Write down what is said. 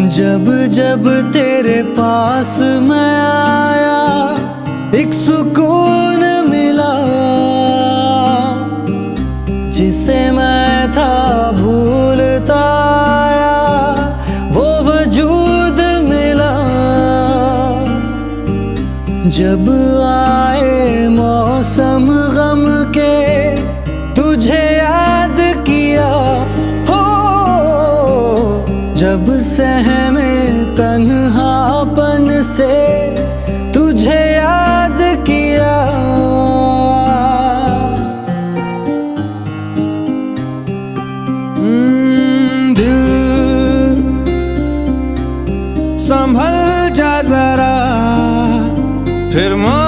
जब जब तेरे पास मैं आया एक सुकून मिला, जिसे मैं था भूलता आया वो वजूद मिला। जब आए मौसम गम के तुझे याद किया हो, जब सहमे तन्हापन से